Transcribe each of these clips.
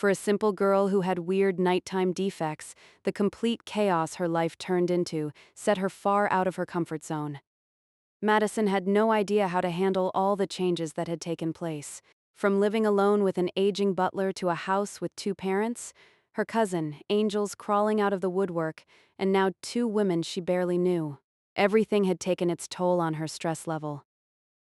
For a simple girl who had weird nighttime defects, the complete chaos her life turned into set her far out of her comfort zone. Madison had no idea how to handle all the changes that had taken place. From living alone with an aging butler to a house with two parents, her cousin, angels crawling out of the woodwork, and now two women she barely knew. Everything had taken its toll on her stress level.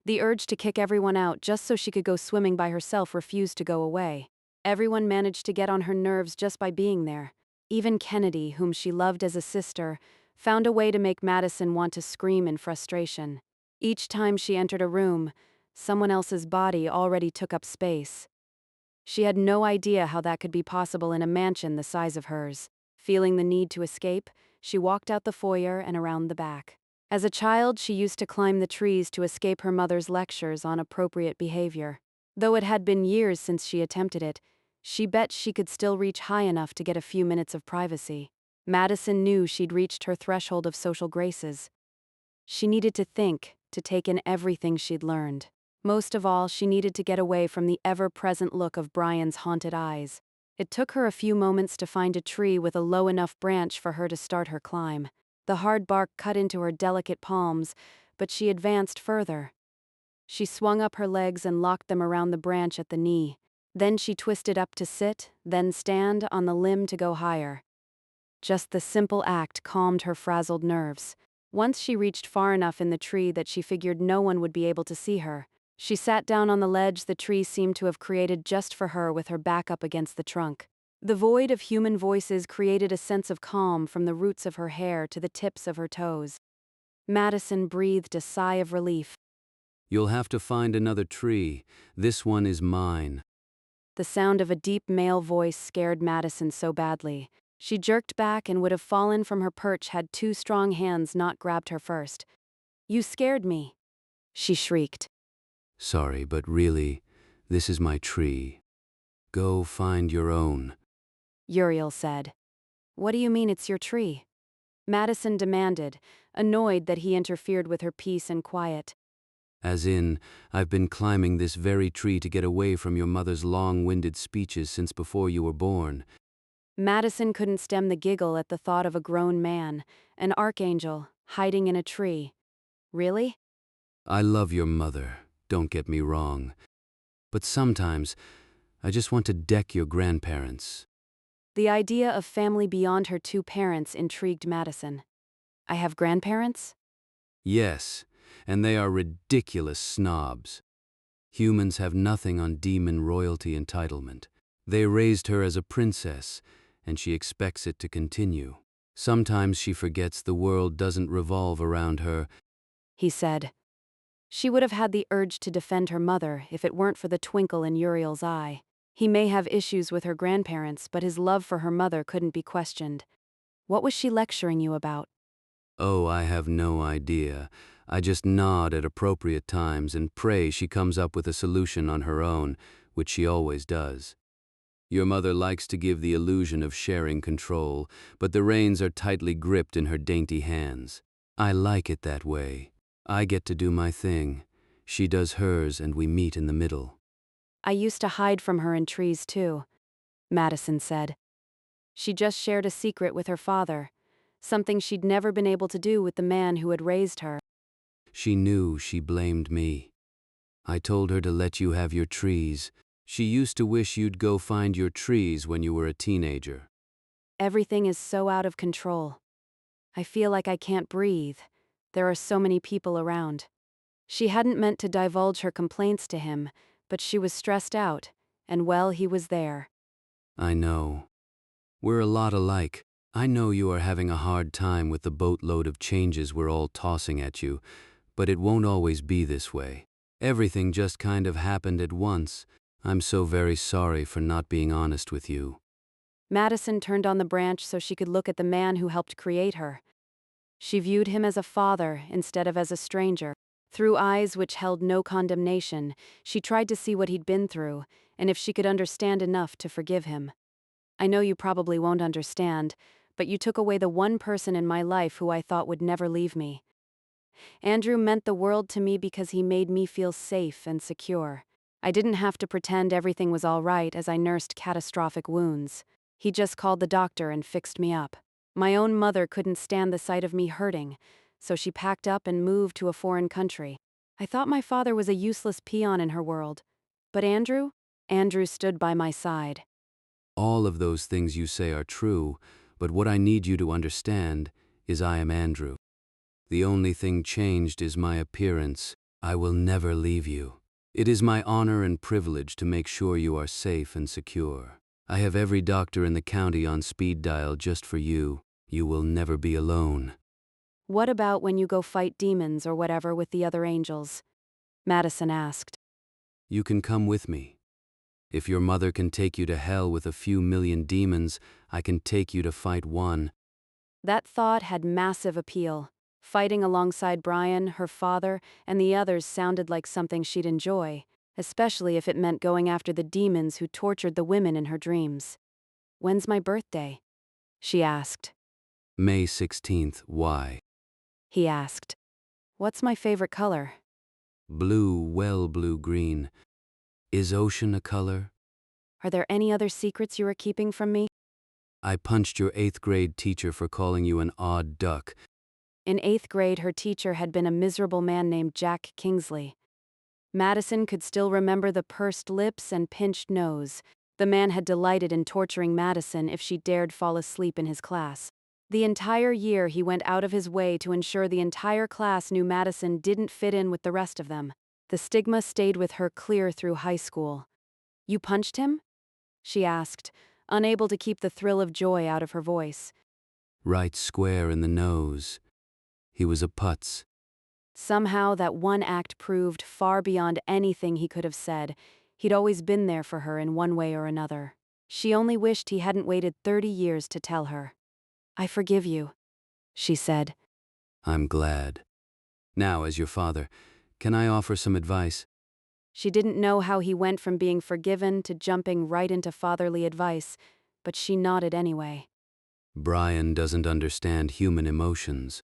The urge to kick everyone out just so she could go swimming by herself refused to go away. Everyone managed to get on her nerves just by being there. Even Kennedy, whom she loved as a sister, found a way to make Madison want to scream in frustration. Each time she entered a room, someone else's body already took up space. She had no idea how that could be possible in a mansion the size of hers. Feeling the need to escape, she walked out the foyer and around the back. As a child, she used to climb the trees to escape her mother's lectures on appropriate behavior. Though it had been years since she attempted it, she bet she could still reach high enough to get a few minutes of privacy. Madison knew she'd reached her threshold of social graces. She needed to think, to take in everything she'd learned. Most of all, she needed to get away from the ever-present look of Brian's haunted eyes. It took her a few moments to find a tree with a low enough branch for her to start her climb. The hard bark cut into her delicate palms, but she advanced further. She swung up her legs and locked them around the branch at the knee. Then she twisted up to sit, then stand on the limb to go higher. Just the simple act calmed her frazzled nerves. Once she reached far enough in the tree that she figured no one would be able to see her. She sat down on the ledge the tree seemed to have created just for her with her back up against the trunk. The void of human voices created a sense of calm from the roots of her hair to the tips of her toes. Madison breathed a sigh of relief. You'll have to find another tree. This one is mine. The sound of a deep male voice scared Madison so badly. She jerked back and would have fallen from her perch had two strong hands not grabbed her first. "You scared me," she shrieked. Sorry, but really, this is my tree. Go find your own. Uriel said. "What do you mean it's your tree?" Madison demanded, annoyed that he interfered with her peace and quiet. As in, I've been climbing this very tree to get away from your mother's long-winded speeches since before you were born. Madison couldn't stem the giggle at the thought of a grown man, an archangel, hiding in a tree. Really? I love your mother, don't get me wrong. But sometimes, I just want to deck your grandparents. The idea of family beyond her two parents intrigued Madison. I have grandparents? Yes, and they are ridiculous snobs. Humans have nothing on demon royalty entitlement. They raised her as a princess, and she expects it to continue. Sometimes she forgets the world doesn't revolve around her, He said. She would have had the urge to defend her mother if it weren't for the twinkle in Uriel's eye. He may have issues with her grandparents, but his love for her mother couldn't be questioned. What was she lecturing you about? Oh, I have no idea. I just nod at appropriate times and pray she comes up with a solution on her own, which she always does. Your mother likes to give the illusion of sharing control, but the reins are tightly gripped in her dainty hands. I like it that way. I get to do my thing. She does hers and we meet in the middle. I used to hide from her in trees too, Madison said. She just shared a secret with her father, something she'd never been able to do with the man who had raised her. She knew she blamed me. I told her to let you have your trees. She used to wish you'd go find your trees when you were a teenager. Everything is so out of control. I feel like I can't breathe. There are so many people around. She hadn't meant to divulge her complaints to him, but she was stressed out, and well, he was there. I know. We're a lot alike. I know you are having a hard time with the boatload of changes we're all tossing at you, but it won't always be this way. Everything just kind of happened at once. I'm so very sorry for not being honest with you. Madison turned on the branch so she could look at the man who helped create her. She viewed him as a father instead of as a stranger. Through eyes which held no condemnation, she tried to see what he'd been through, and if she could understand enough to forgive him. I know you probably won't understand, but you took away the one person in my life who I thought would never leave me. Andrew meant the world to me because he made me feel safe and secure. I didn't have to pretend everything was all right as I nursed catastrophic wounds. He just called the doctor and fixed me up. My own mother couldn't stand the sight of me hurting, so she packed up and moved to a foreign country. I thought my father was a useless peon in her world. But Andrew? Andrew stood by my side. All of those things you say are true, but what I need you to understand is I am Andrew. The only thing changed is my appearance. I will never leave you. It is my honor and privilege to make sure you are safe and secure. I have every doctor in the county on speed dial just for you. You will never be alone. What about when you go fight demons or whatever with the other angels? Madison asked. You can come with me. If your mother can take you to hell with a few million demons, I can take you to fight one. That thought had massive appeal. Fighting alongside Brian, her father, and the others sounded like something she'd enjoy, especially if it meant going after the demons who tortured the women in her dreams. When's my birthday? She asked. May 16th, why? He asked. What's my favorite color? Blue, well blue-green. Is ocean a color? Are there any other secrets you are keeping from me? I punched your 8th grade teacher for calling you an odd duck. In 8th grade, her teacher had been a miserable man named Jack Kingsley. Madison could still remember the pursed lips and pinched nose. The man had delighted in torturing Madison if she dared fall asleep in his class. The entire year he went out of his way to ensure the entire class knew Madison didn't fit in with the rest of them. The stigma stayed with her clear through high school. You punched him? She asked, unable to keep the thrill of joy out of her voice. Right square in the nose. He was a putz. Somehow that one act proved far beyond anything he could have said. He'd always been there for her in one way or another. She only wished he hadn't waited 30 years to tell her. I forgive you, she said. I'm glad. Now, as your father, can I offer some advice? She didn't know how he went from being forgiven to jumping right into fatherly advice, but she nodded anyway. Brian doesn't understand human emotions.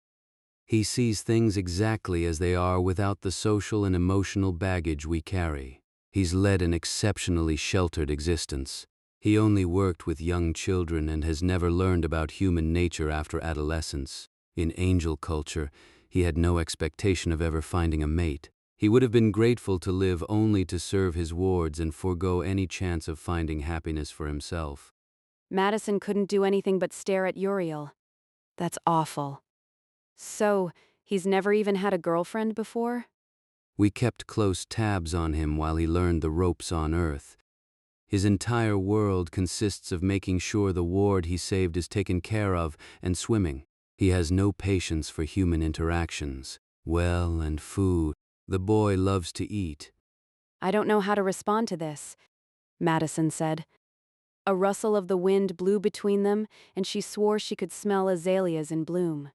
He sees things exactly as they are without the social and emotional baggage we carry. He's led an exceptionally sheltered existence. He only worked with young children and has never learned about human nature after adolescence. In angel culture, he had no expectation of ever finding a mate. He would have been grateful to live only to serve his wards and forego any chance of finding happiness for himself. Madison couldn't do anything but stare at Uriel. That's awful. So, he's never even had a girlfriend before? We kept close tabs on him while he learned the ropes on Earth. His entire world consists of making sure the ward he saved is taken care of and swimming. He has no patience for human interactions. Well, and food. The boy loves to eat. I don't know how to respond to this, Madison said. A rustle of the wind blew between them, and she swore she could smell azaleas in bloom.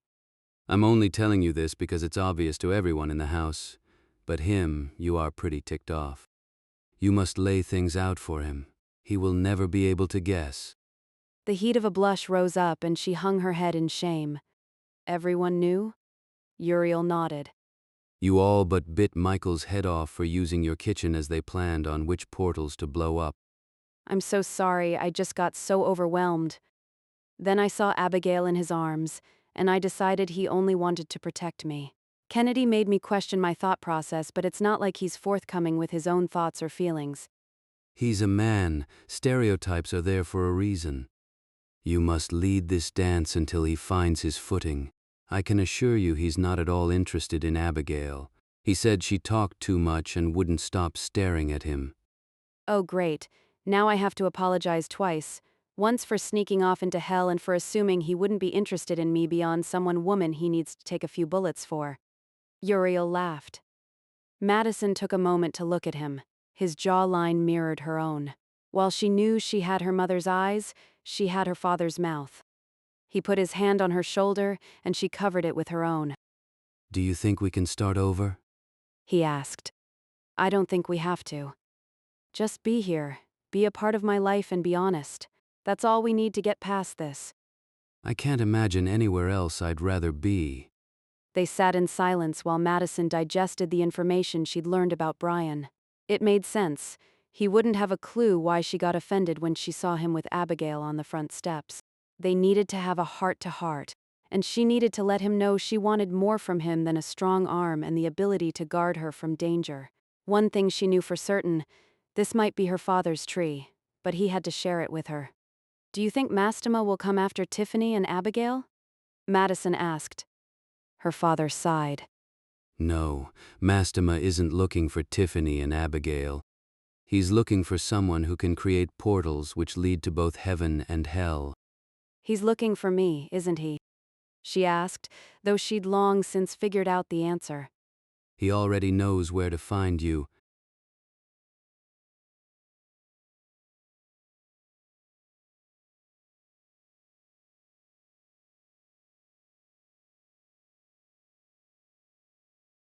I'm only telling you this because it's obvious to everyone in the house. But him, you are pretty ticked off. You must lay things out for him. He will never be able to guess. The heat of a blush rose up and she hung her head in shame. Everyone knew? Uriel nodded. You all but bit Michael's head off for using your kitchen as they planned on which portals to blow up. I'm so sorry, I just got so overwhelmed. Then I saw Abigail in his arms, and I decided he only wanted to protect me. Kennedy made me question my thought process, but it's not like he's forthcoming with his own thoughts or feelings. He's a man. Stereotypes are there for a reason. You must lead this dance until he finds his footing. I can assure you he's not at all interested in Abigail. He said she talked too much and wouldn't stop staring at him. Oh great, now I have to apologize twice. Once for sneaking off into hell and for assuming he wouldn't be interested in me beyond someone woman he needs to take a few bullets for. Uriel laughed. Madison took a moment to look at him. His jawline mirrored her own. While she knew she had her mother's eyes, she had her father's mouth. He put his hand on her shoulder, and she covered it with her own. Do you think we can start over? He asked. I don't think we have to. Just be here, be a part of my life and be honest. That's all we need to get past this. I can't imagine anywhere else I'd rather be. They sat in silence while Madison digested the information she'd learned about Brian. It made sense. He wouldn't have a clue why she got offended when she saw him with Abigail on the front steps. They needed to have a heart-to-heart, and she needed to let him know she wanted more from him than a strong arm and the ability to guard her from danger. One thing she knew for certain, this might be her father's tree, but he had to share it with her. Do you think Mastema will come after Tiffany and Abigail? Madison asked. Her father sighed. No, Mastema isn't looking for Tiffany and Abigail. He's looking for someone who can create portals which lead to both heaven and hell. He's looking for me, isn't he? She asked, though she'd long since figured out the answer. He already knows where to find you.